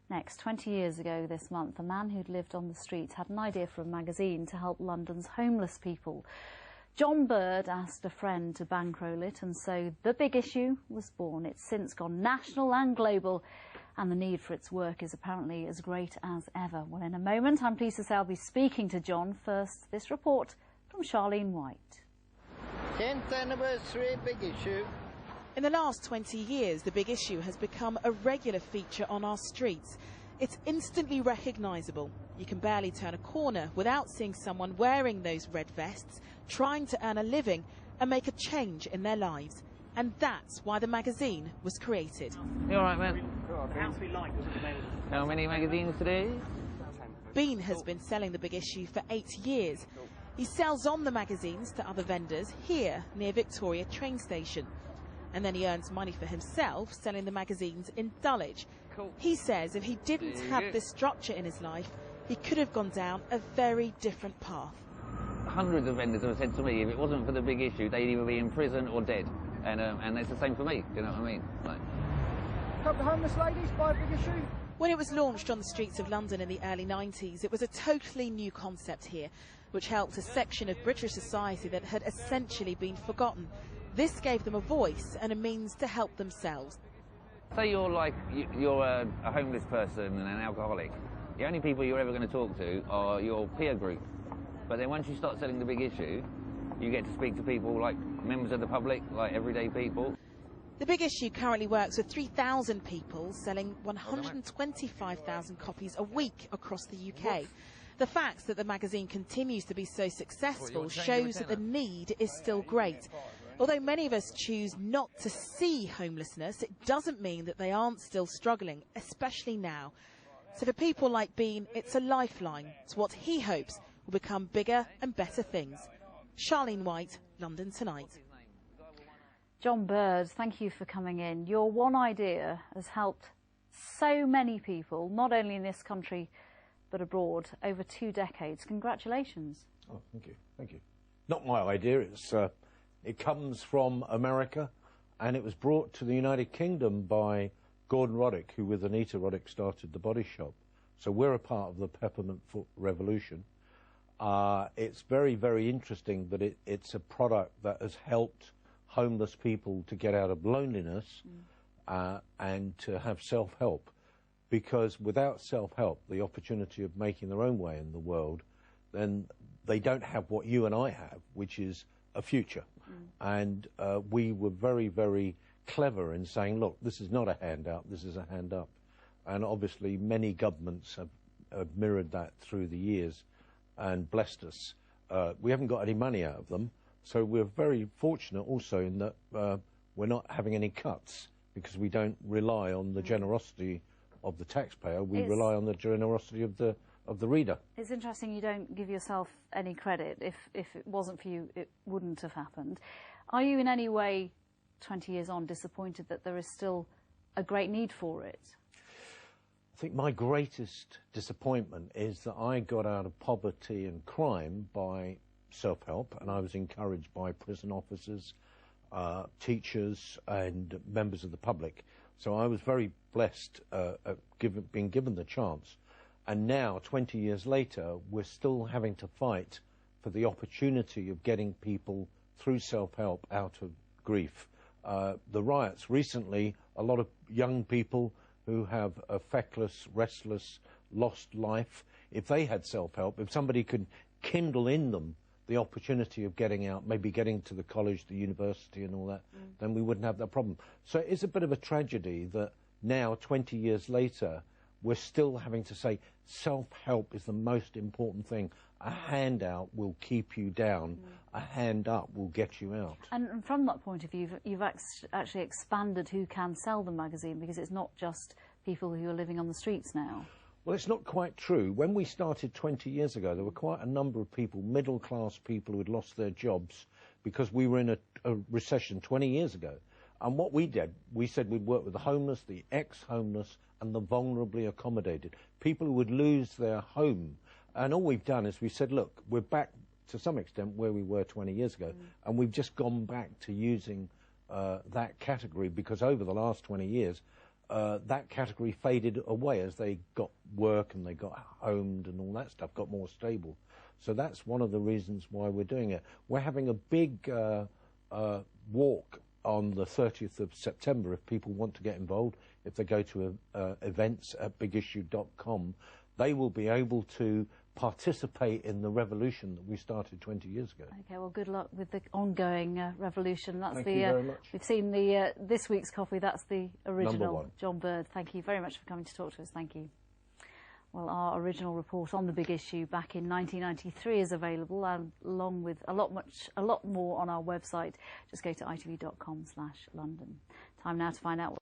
Next, 20 years ago this month, a man who'd lived on the streets had an idea for a magazine to help London's homeless people. John Bird asked a friend to bankroll it, and so The Big Issue was born. It's since gone national and global, and the need for its work is apparently as great as ever. Well, in a moment, I'm pleased to say I'll be speaking to John. First, this report from Charlene White. 10th anniversary Big Issue. In the last 20 years, The Big Issue has become a regular feature on our streets. It's instantly recognisable. You can barely turn a corner without seeing someone wearing those red vests, trying to earn a living and make a change in their lives. And that's why the magazine was created. You all right, man? How many magazines today? Bean has been selling The Big Issue for 8 years. He sells on the magazines to other vendors here near Victoria train station. And then he earns money for himself selling the magazines in Dulwich. Cool. He says if he didn't have this structure in his life, he could have gone down a very different path. Hundreds of vendors have said to me, if it wasn't for The Big Issue, they'd either be in prison or dead. And it's the same for me, you know what I mean? Like... A couple of homeless ladies buy a Big Issue. When it was launched on the streets of London in the early 90s, it was a totally new concept here, which helped a section of British society that had essentially been forgotten. This gave them a voice and a means to help themselves. Say you're a homeless person and an alcoholic. The only people you're ever going to talk to are your peer group. But then once you start selling The Big Issue, you get to speak to people like members of the public, like everyday people. The Big Issue currently works with 3,000 people, selling 125,000 copies a week across the UK. The fact that the magazine continues to be so successful shows that the need is still great. Although many of us choose not to see homelessness, it doesn't mean that they aren't still struggling, especially now. So for people like Bean, it's a lifeline to what he hopes will become bigger and better things. Charlene White, London Tonight. John Bird, thank you for coming in. Your one idea has helped so many people, not only in this country, but abroad, over 2 decades. Congratulations. Oh, thank you. Thank you. Not my idea. It comes from America, and it was brought to the United Kingdom by Gordon Roddick, who with Anita Roddick started the Body Shop. So we're a part of the Peppermint Foot Revolution. It's very, very interesting that it's a product that has helped homeless people to get out of loneliness and to have self-help. Because without self-help, the opportunity of making their own way in the world, then they don't have what you and I have, which is a future. And we were very, very clever in saying, look, this is not a handout, this is a hand up. And obviously many governments have mirrored that through the years and blessed us. We haven't got any money out of them, so we're very fortunate also in that we're not having any cuts, because we don't rely on the generosity of the taxpayer, we rely on the generosity of the reader. It's interesting you don't give yourself any credit. If it wasn't for you, it wouldn't have happened. Are you in any way, 20 years on, disappointed that there is still a great need for it? I think my greatest disappointment is that I got out of poverty and crime by self-help, and I was encouraged by prison officers, teachers and members of the public. So I was very blessed being given the chance. And now, 20 years later, we're still having to fight for the opportunity of getting people through self-help out of grief. The riots recently, a lot of young people who have a feckless, restless, lost life, if they had self-help, if somebody could kindle in them the opportunity of getting out, maybe getting to the college, the university and all that, then we wouldn't have that problem. So it's a bit of a tragedy that now, 20 years later, we're still having to say self-help is the most important thing. A handout will keep you down. A hand up will get you out. And from that point of view, you've actually expanded who can sell the magazine, because it's not just people who are living on the streets now. Well, it's not quite true. When we started 20 years ago, there were quite a number of people, middle-class people who had lost their jobs because we were in a recession 20 years ago. And what we did, we said we'd work with the homeless, the ex-homeless and the vulnerably accommodated, people who would lose their home. And all we've done is we said, look, we're back to some extent where we were 20 years ago, and we've just gone back to using that category, because over the last 20 years, that category faded away as they got work and they got homed and all that stuff, got more stable. So that's one of the reasons why we're doing it. We're having a big walk on the 30th of September if people want to get involved. If they go to events at bigissue.com, they will be able to participate in the revolution that we started 20 years ago. Okay, well, good luck with the ongoing revolution. That's Thank you very much. We've seen the this week's coffee. That's the original. Number one. John Bird, thank you very much for coming to talk to us. Thank you. Well, our original report on the big issue back in 1993 is available, along with a lot more on our website. Just go to itv.com/London. Time now to find out